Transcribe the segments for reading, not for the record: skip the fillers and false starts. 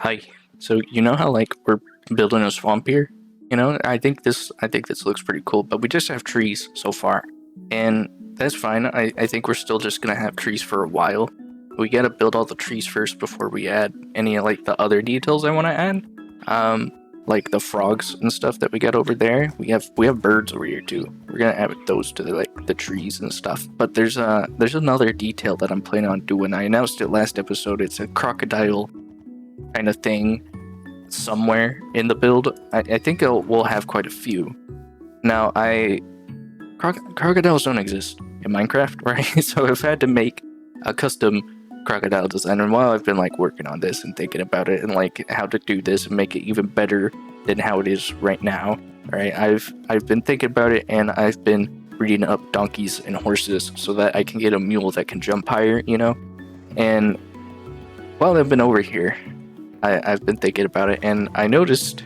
Hi. So you know how like we're building a swamp here? I think this looks pretty cool, but we just have trees so far. And that's fine. I think we're still just gonna have trees for a while. We gotta build all the trees first before we add any like the other details I wanna add. Um like the frogs and stuff that we got over there. We have birds over here too. We're gonna add those to the trees and stuff. But there's another detail that I'm planning on doing. I announced it last episode. It's a crocodile kind of thing somewhere in the build. I think we'll have quite a few. Now, crocodiles don't exist in Minecraft, right? So I've had to make a custom crocodile design. And while I've been like working on this and thinking about it and like how to do this and make it even better than how it is right now, right? I've been thinking about it and I've been breeding up donkeys and horses so that I can get a mule that can jump higher, you know? And while I've been over here, I've been thinking about it, and I noticed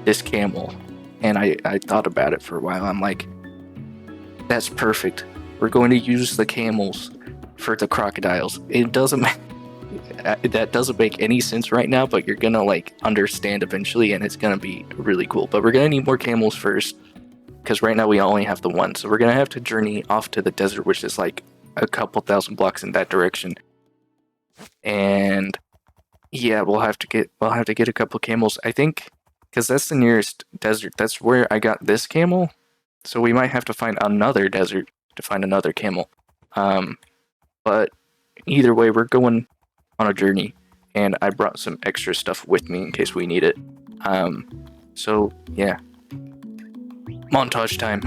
this camel, and I thought about it for a while. I'm like, that's perfect. We're going to use the camels for the crocodiles. It doesn't that doesn't make any sense right now, but you're gonna like understand eventually, and it's gonna be really cool. But we're gonna need more camels first, because right now we only have the one. So we're gonna have to journey off to the desert, which is like a couple thousand blocks in that direction, and yeah, we'll have to get a couple camels. I think because that's the nearest desert. That's where I got this camel. So we might have to find another desert to find another camel. But either way, we're going on a journey, and I brought some extra stuff with me in case we need it. So yeah, montage time.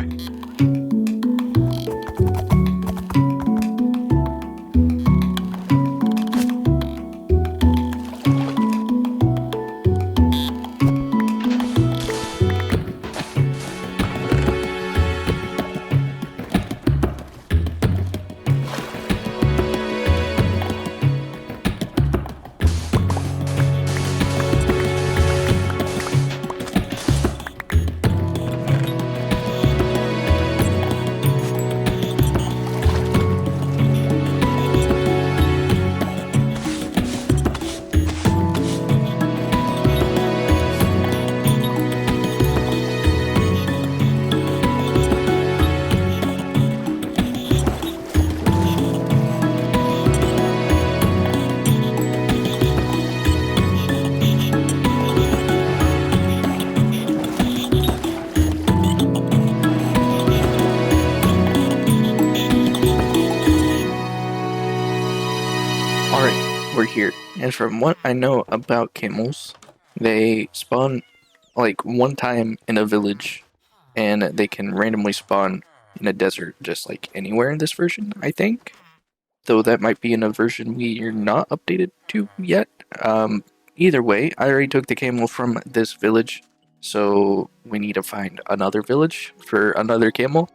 Alright, we're here. And from what I know about camels, they spawn like one time in a village, and they can randomly spawn in a desert just like anywhere in this version, I think. Though that might be in a version we are not updated to yet. Either way, I already took the camel from this village, so we need to find another village for another camel.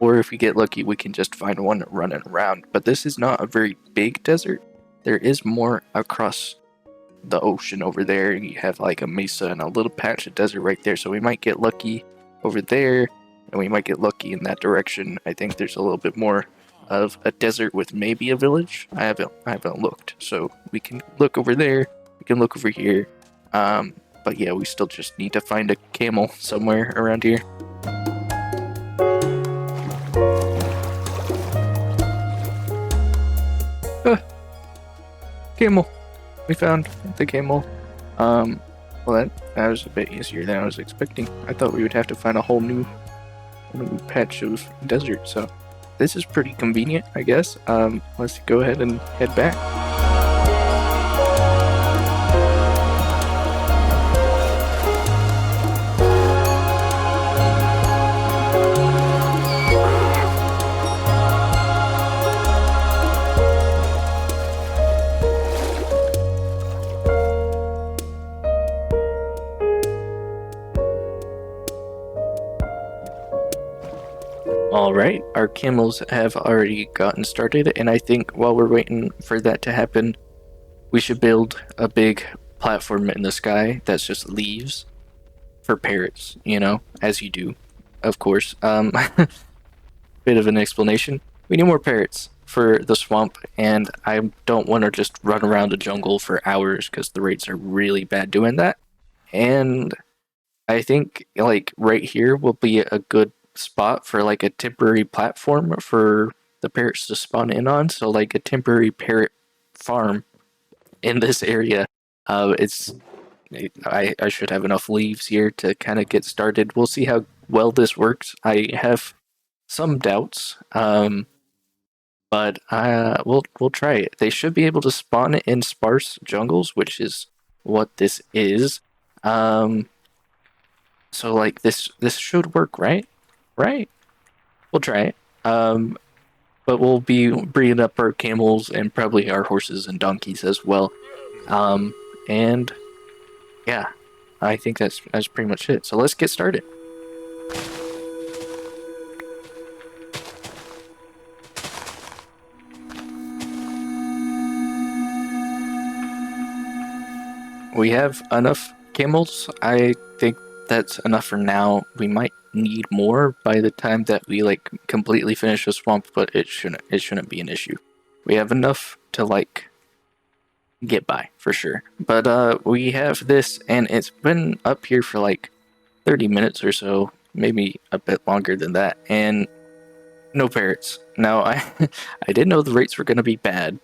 Or if we get lucky, we can just find one running around. But this is not a very big desert. There is more across the ocean over there. You have like a mesa and a little patch of desert right there. So we might get lucky over there, and we might get lucky in that direction. I think there's a little bit more of a desert with maybe a village. I haven't looked. So we can look over there. We can look over here. But yeah, we still just need to find a camel somewhere around here. Camel. We found the camel. Well, that was a bit easier than I was expecting. I thought we would have to find a whole new patch of desert. So this is pretty convenient, I guess. Let's go ahead and head back. Alright, our camels have already gotten started, and I think while we're waiting for that to happen, we should build a big platform in the sky that's just leaves for parrots, as you do, of course. Bit of an explanation. We need more parrots for the swamp, and I don't want to just run around the jungle for hours because the rates are really bad doing that. And I think like right here will be a good spot for like a temporary platform for the parrots to spawn in on. So like a temporary parrot farm in this area. It's I should have enough leaves here to kind of get started. We'll see how well this works. I have some doubts, but we'll try it. They should be able to spawn in sparse jungles, which is what this is. Um, so like this should work, right? Right? We'll try it. But we'll be bringing up our camels and probably our horses and donkeys as well. And yeah, I think that's pretty much it. So let's get started. We have enough camels. I think that's enough for now. We might need more by the time that we like completely finish the swamp, but it shouldn't be an issue. We have enough to like get by for sure. But we have this, and it's been up here for like 30 minutes or so, maybe a bit longer than that, and no parrots. Now I didn't know the rates were gonna be bad.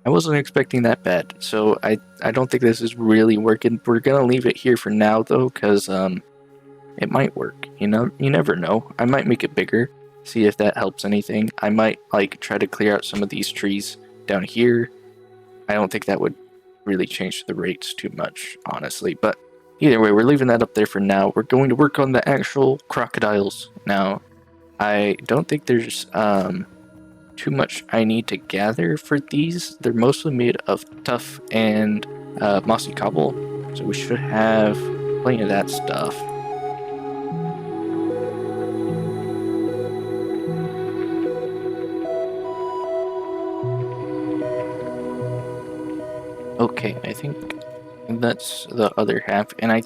I wasn't expecting that bad, so I don't think this is really working. We're gonna leave it here for now though, cause it might work. You know, you never know. I might make it bigger, see if that helps anything. I might like try to clear out some of these trees down here. I don't think that would really change the rates too much, honestly. But either way, we're leaving that up there for now. We're going to work on the actual crocodiles now. I don't think there's too much I need to gather for these. They're mostly made of tuff and mossy cobble, so we should have plenty of that stuff. Okay, I think that's the other half, and I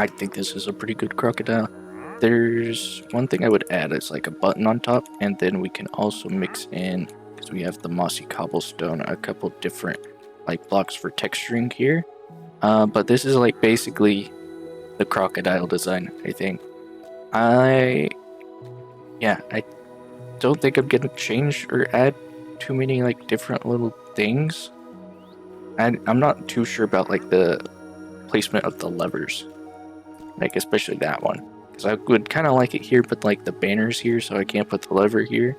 think this is a pretty good crocodile. There's one thing I would add, it's like a button on top, and then we can also mix in, because we have the mossy cobblestone, a couple different like blocks for texturing here. But this is like basically the crocodile design, I think. I don't think I'm gonna change or add too many like different little things. I'm not too sure about like the placement of the levers, like especially that one, because I would kind of like it here, but like the banner's here, so I can't put the lever here,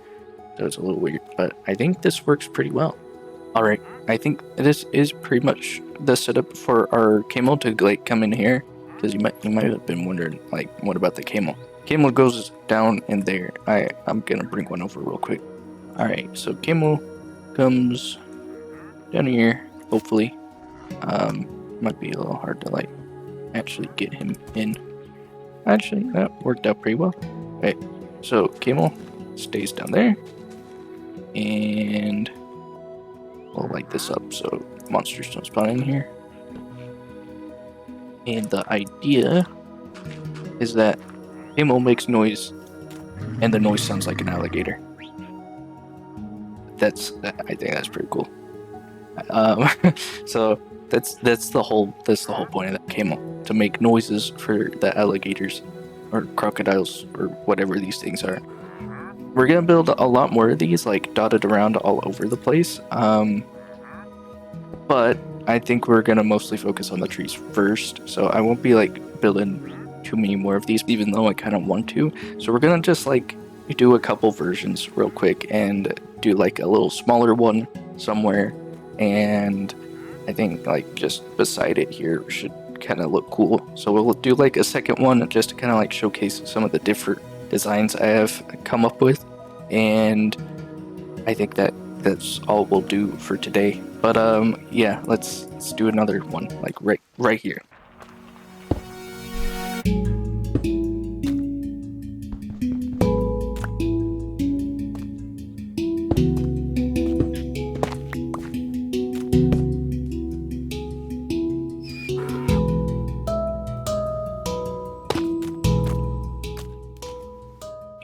so it's a little weird. But I think this works pretty well. All right, I think this is pretty much the setup for our camel to like come in here, because you might have been wondering like what about the camel? Camel goes down in there. I'm gonna bring one over real quick. All right, so camel comes down here. Hopefully, might be a little hard to like actually get him in. Actually, that worked out pretty well. Right, so camel stays down there, and we'll light this up so monsters don't spawn in here. And the idea is that camel makes noise, and the noise sounds like an alligator. I think that's pretty cool. So that's the whole point of that camel, to make noises for the alligators or crocodiles or whatever these things are. We're gonna build a lot more of these like dotted around all over the place, but I think we're gonna mostly focus on the trees first, so I won't be like building too many more of these, even though I kind of want to. So we're gonna just like do a couple versions real quick and do like a little smaller one somewhere, and I think like just beside it here should kind of look cool. So we'll do like a second one just to kind of like showcase some of the different designs I have come up with, and I think that's all we'll do for today. But yeah, let's do another one like right here.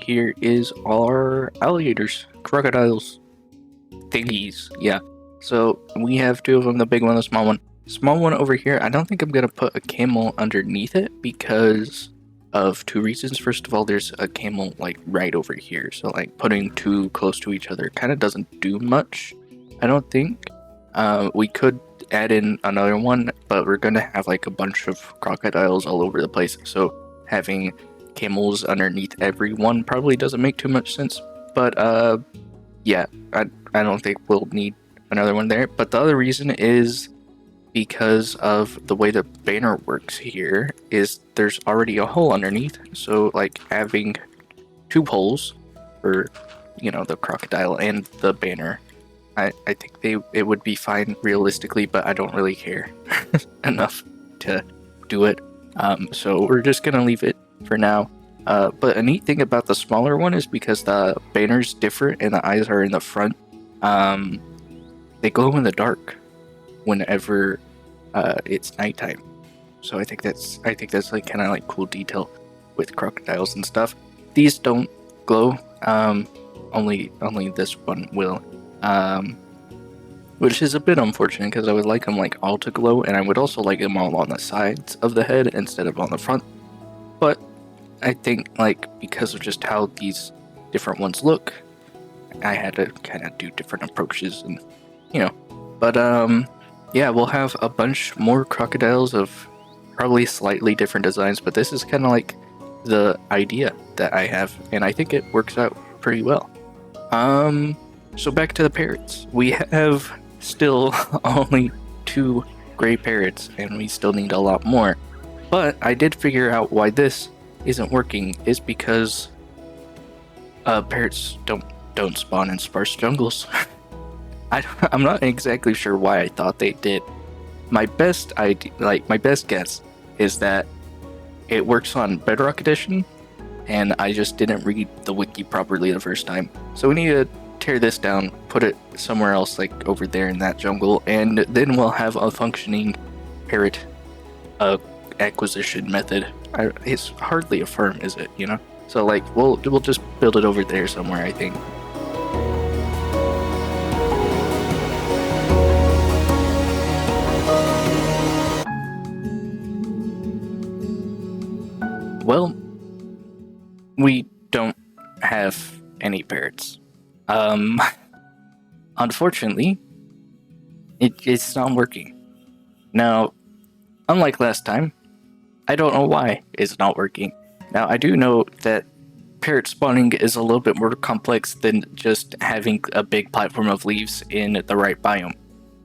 Here is our alligators, crocodiles. thingies. Yeah. So we have two of them, the big one, the small one. Small one over here, I don't think I'm gonna put a camel underneath it because of two reasons. First of all, there's a camel like right over here, so like putting two close to each other kind of doesn't do much, I don't think. We could add in another one, but we're gonna have like a bunch of crocodiles all over the place, so having camels underneath every one probably doesn't make too much sense. But yeah, I don't think we'll need another one there. But the other reason is because of the way the banner works here is there's already a hole underneath, so like having two holes for, you know, the crocodile and the banner, I think it would be fine realistically, but I don't really care enough to do it. So we're just gonna leave it for now. But a neat thing about the smaller one is because the banner's different and the eyes are in the front, they glow in the dark whenever it's nighttime. So I think that's like kind of like cool detail with crocodiles and stuff. These don't glow. Only this one will. Which is a bit unfortunate because I would like them like all to glow, and I would also like them all on the sides of the head instead of on the front. But I think like because of just how these different ones look, I had to kind of do different approaches, and you know. But yeah, we'll have a bunch more crocodiles of probably slightly different designs, but this is kind of like the idea that I have, and I think it works out pretty well. So back to the parrots. We have still only 2 gray parrots, and we still need a lot more. But I did figure out why this isn't working is because parrots don't spawn in sparse jungles. I'm not exactly sure why I thought they did. My best guess is that it works on Bedrock Edition, and I just didn't read the wiki properly the first time. So we need to tear this down, put it somewhere else, like over there in that jungle, and then we'll have a functioning parrot acquisition method. It's hardly a farm, is it? You know. So like we'll just build it over there somewhere, I think. Well, we don't have any parrots. Unfortunately, it's not working. Now, unlike last time, I don't know why it's not working. Now, I do know that parrot spawning is a little bit more complex than just having a big platform of leaves in the right biome.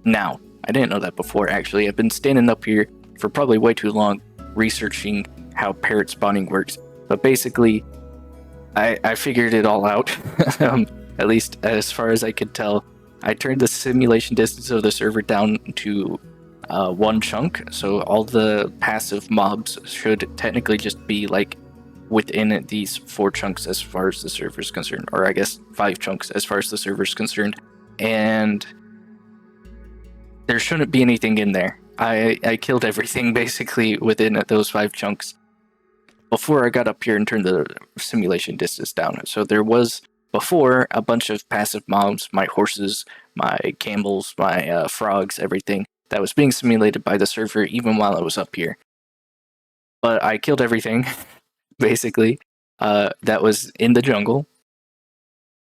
Now, I didn't know that before, actually. I've been standing up here for probably way too long researching how parrot spawning works, but basically I figured it all out. At least as far as I could tell. I turned the simulation distance of the server down to 1 chunk, so all the passive mobs should technically just be like within these 4 chunks as far as the server is concerned, or I guess 5 chunks as far as the server is concerned, and there shouldn't be anything in there. I killed everything basically within those 5 chunks before I got up here and turned the simulation distance down. So there was before a bunch of passive mobs, my horses, my camels, my frogs, everything that was being simulated by the server even while I was up here. But I killed everything, basically, that was in the jungle.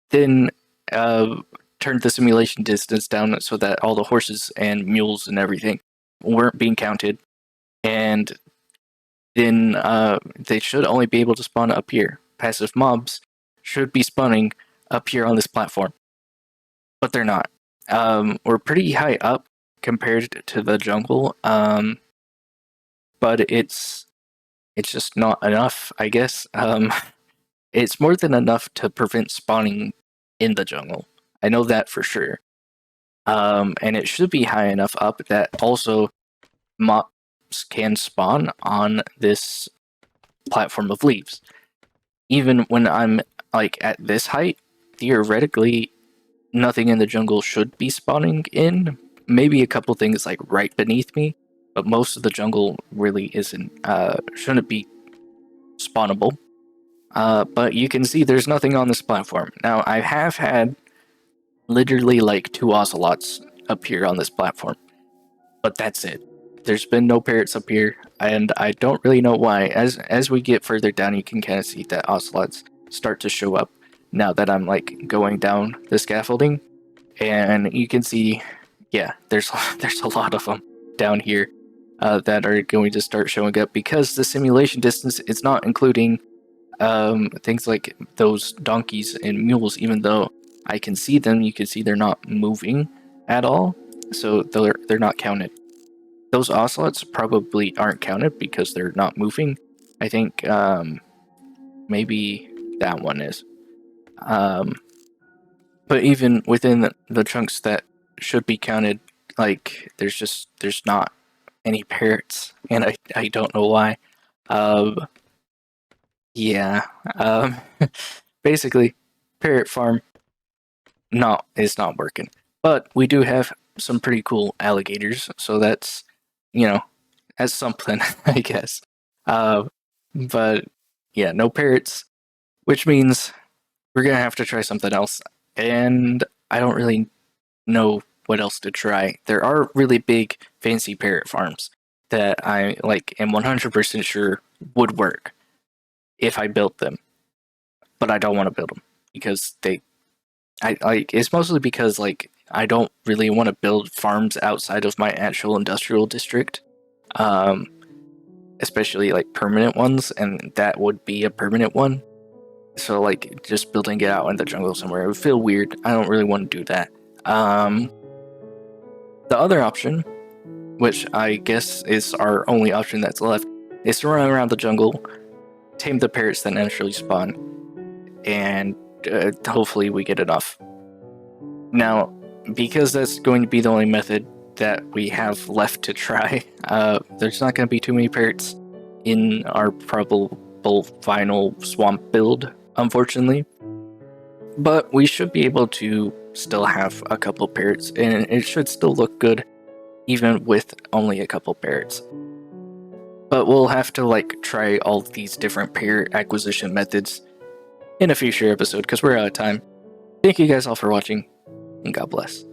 Then turned the simulation distance down so that all the horses and mules and everything weren't being counted. And then they should only be able to spawn up here. Passive mobs should be spawning up here on this platform, but they're not. We're pretty high up compared to the jungle, but it's just not enough, I guess. It's more than enough to prevent spawning in the jungle. I know that for sure. And it should be high enough up that also mobs can spawn on this platform of leaves. Even when I'm like at this height, theoretically, nothing in the jungle should be spawning in. Maybe a couple things like right beneath me, but most of the jungle really shouldn't be spawnable. But you can see there's nothing on this platform. Now, I have had literally like 2 ocelots appear on this platform, but that's it. There's been no parrots up here, and I don't really know why. As we get further down, you can kind of see that ocelots start to show up now that I'm like going down the scaffolding, and you can see, yeah, there's there's a lot of them down here that are going to start showing up because the simulation distance is not including things like those donkeys and mules. Even though I can see them, you can see they're not moving at all, so they're not counted. Those ocelots probably aren't counted because they're not moving. I think maybe that one is. But even within the chunks that should be counted, like there's not any parrots, and I don't know why. Um, yeah. Basically, parrot farm is not working. But we do have some pretty cool alligators, so that's, you know, that's something, I guess. Uh, but yeah, no parrots, which means we're gonna have to try something else. And I don't really know what else to try. There are really big, fancy parrot farms that I like am 100% sure would work if I built them, but I don't want to build them because I like it's mostly because like I don't really want to build farms outside of my actual industrial district, um, especially like permanent ones, and that would be a permanent one. So like just building it out in the jungle somewhere, it would feel weird. I don't really want to do that. The other option, which I guess is our only option that's left, is to run around the jungle, tame the parrots that naturally spawn, and hopefully we get enough. Now, because that's going to be the only method that we have left to try, there's not going to be too many parrots in our probable final swamp build, unfortunately. But we should be able to still have a couple parrots, and it should still look good even with only a couple parrots. But we'll have to like try all these different parrot acquisition methods in a future episode because we're out of time. Thank you guys all for watching, and God bless.